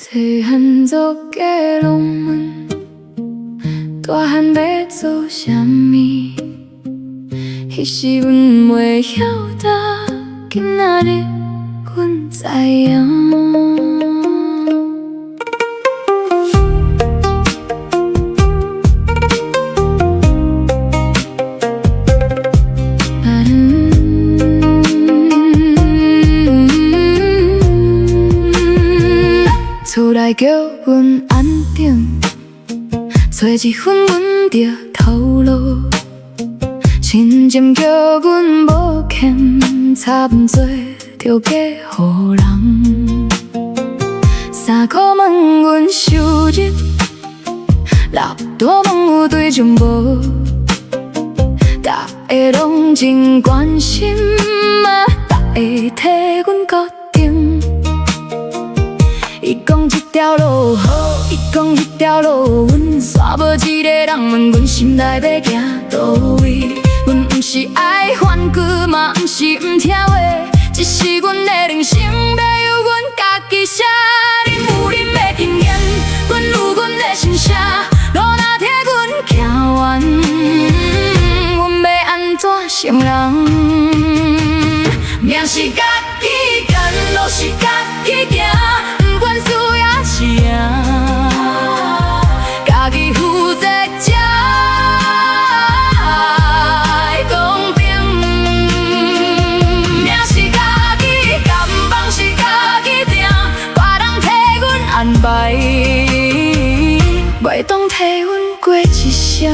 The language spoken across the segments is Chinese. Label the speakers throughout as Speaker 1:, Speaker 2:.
Speaker 1: 细做嘅龙门，大汉要做啥物？迄时阮袂晓得，今仔日阮知影。厝内叫阮安定，找一份稳定头路。亲情叫阮无欠，差毋多着嫁予人。3块问阮收入，老大问有对象无？大家拢真关心，大家替阮决定。伊讲这条路好，伊讲迄条路阮煞无一个人问阮心内要行倒位。阮毋是爱反骨，嘛毋是毋听话，这是阮的人生，要由阮家己写。恁有恁的经验，阮有阮的心声，路若替阮行完，阮要安怎成人？命是家己干，路是家己行。家己负责才会公平，命是家己甘，梦是家己定，别人替阮安排，袂当替阮过一生。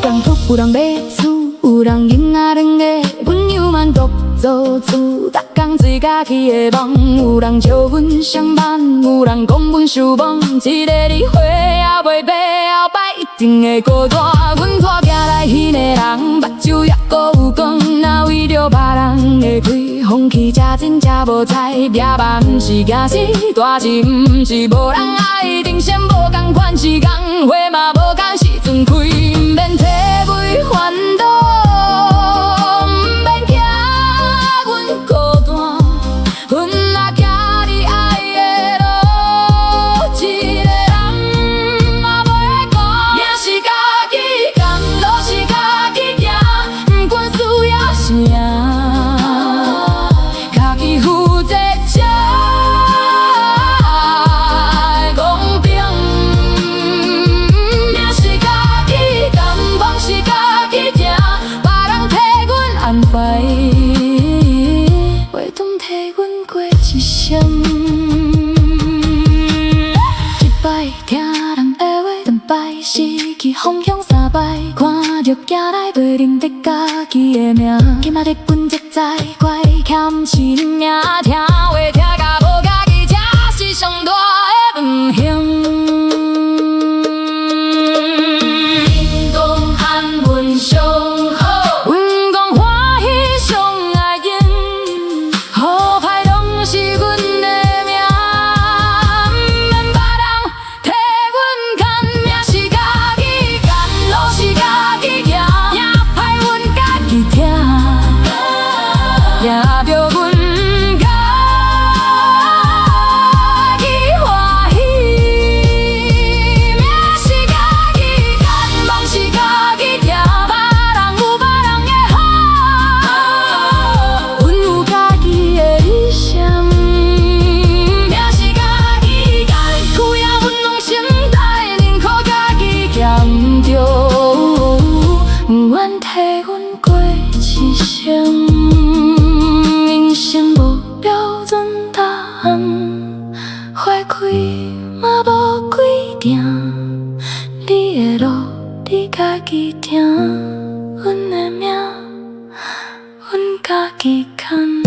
Speaker 1: 江湖有人买厝，有人囡仔两个，阮犹慢独做主。逐工做家己的梦，有人笑阮上班，有人讲阮想忙。一个日花也袂白，后摆一定会孤单。阮拖行来迄个人，目睭也搁有光。若为着别人的开，放弃才真正无彩。拼吧毋是惊死，大志毋是无人爱。人生无同款，时间花嘛无同时阵开，毋免体会烦恼。失去方向3摆，看着行来袂认得家己的命，今仔日阮才知，怪欠是恁命，听话听甲无家己，才是上大的不幸。运动和阮上好，阮讲欢喜上爱紧，好歹拢是阮的命，毋免别人替阮牵。也着阮家己欢喜，命是家己干，梦是家己定，别人有别人的好，阮有家己的理想。命是家己干，苦也阮拢承担，宁可家己咸着，不愿替阮过一生。人生无标准答案，花开嘛无规定，你的路你家己行，阮的命阮家己牵。